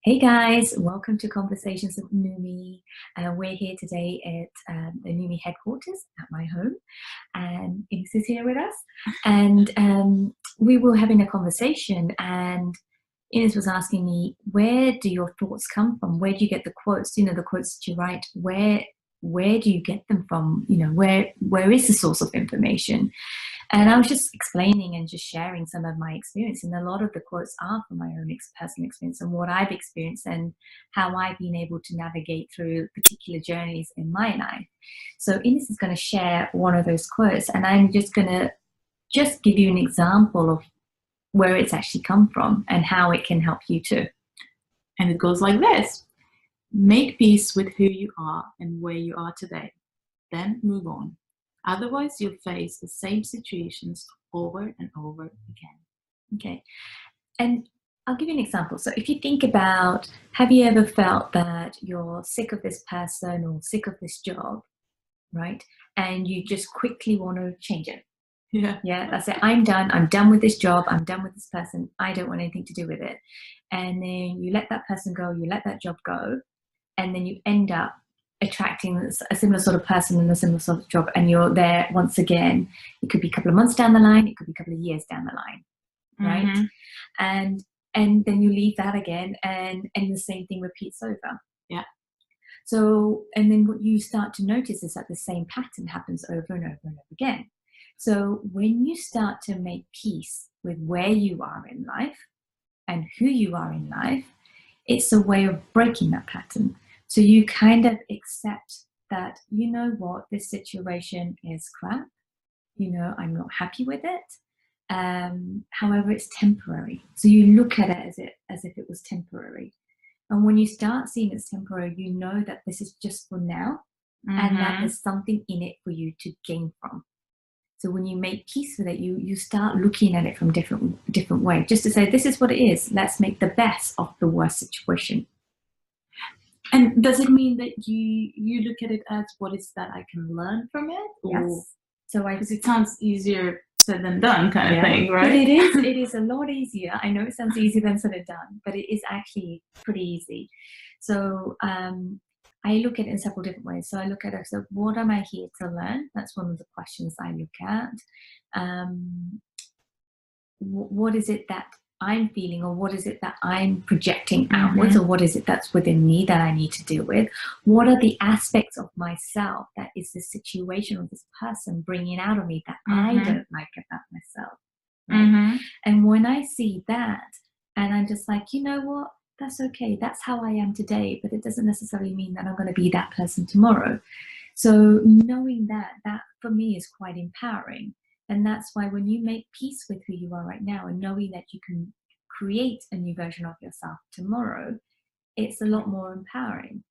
Hey guys, welcome to Conversations with AnouMe. We're here today at the AnouMe headquarters at my home, and Ines is here with us. And we were having a conversation, and Ines was asking me, where do your thoughts come from? Where do you get the quotes? You know, the quotes that you write, where do you get them from? You know, where is the source of information? And I was just explaining and just sharing some of my experience. And a lot of the quotes are from my own personal experience and what I've experienced and how I've been able to navigate through particular journeys in my life. So Ines is going to share one of those quotes, and I'm just going to give you an example of where it's actually come from and how it can help you too. And it goes like this: make peace with who you are and where you are today, then move on. Otherwise, you'll face the same situations over and over again. Okay. And I'll give you an example. So if you think about, have you ever felt that you're sick of this person or sick of this job, right? And you just quickly want to change it. Yeah, that's it. I'm done with this job. I'm done with this person. I don't want anything to do with it. And then you let that person go, you let that job go, and then you end up attracting a similar sort of person in a similar sort of job, and you're there once again. It could be a couple of months down the line, it could be a couple of years down the line, right? Mm-hmm. And then you leave that again, and the same thing repeats over. Yeah. So, and then what you start to notice is that the same pattern happens over and over and over again. So when you start to make peace with where you are in life and who you are in life, it's a way of breaking that pattern. So you kind of accept that, you know what, this situation is crap. You know, I'm not happy with it. However, it's temporary. So you look at it as if it was temporary. And when you start seeing it's temporary, you know that this is just for now, and that there's something in it for you to gain from. So when you make peace with it, you start looking at it from different way, just to say, this is what it is. Let's make the best of the worst situation. And does it mean that you look at it as, what is that I can learn from it? Yes. So because it sounds easier said than done, kind of thing, right? But it is a lot easier. I know it sounds easier than said and done, but it is actually pretty easy. So I look at it in several different ways. So I look at it, so what am I here to learn? That's one of the questions I look at. What is it that I'm feeling, or what is it that I'm projecting outwards, or what is it that's within me that I need to deal with? What are the aspects of myself that is the situation or this person bringing out of me that I don't like about myself? Right? And when I see that, and I'm just like, you know what, that's okay, that's how I am today, but it doesn't necessarily mean that I'm going to be that person tomorrow. So knowing that for me is quite empowering. And that's why when you make peace with who you are right now and knowing that you can create a new version of yourself tomorrow, it's a lot more empowering.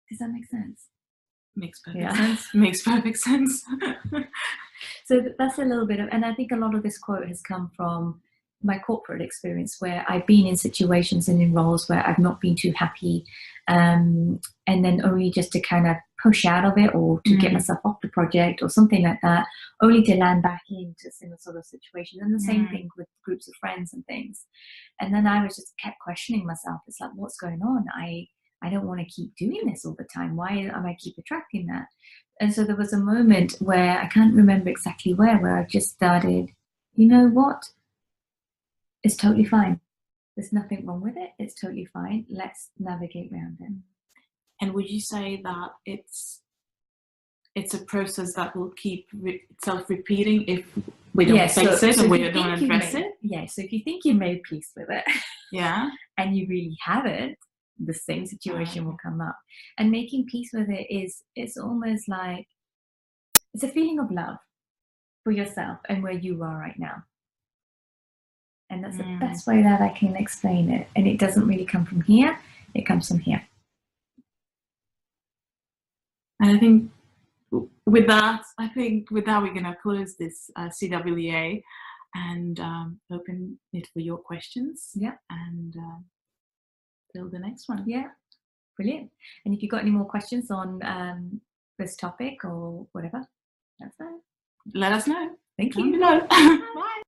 Does that make sense? Makes perfect sense. Makes perfect sense. So that's a little bit of, and I think a lot of this quote has come from my corporate experience, where I've been in situations and in roles where I've not been too happy, and then only just to kind of push out of it, or to get myself off the project or something like that, only to land back into a similar sort of situation. And the same thing with groups of friends and things. And then I was just kept questioning myself. It's like, what's going on? I don't want to keep doing this all the time. Why am I keep attracting that? And so there was a moment where I can't remember exactly where I just started, you know what? It's totally fine. There's nothing wrong with it. It's totally fine. Let's navigate around it. And would you say that it's a process that will keep self-repeating if we don't fix it, or we don't address it? Yeah, so if you think you made peace with it, and you really haven't, the same situation will come up. And making peace with it it's almost like, it's a feeling of love for yourself and where you are right now. And that's the best way that I can explain it. And it doesn't really come from here, it comes from here. And I think with that, we're going to close this CWA and open it for your questions. Yeah. And till the next one. Yeah. Brilliant. And if you've got any more questions on this topic or whatever, that's it. Let us know. Thank you. Bye.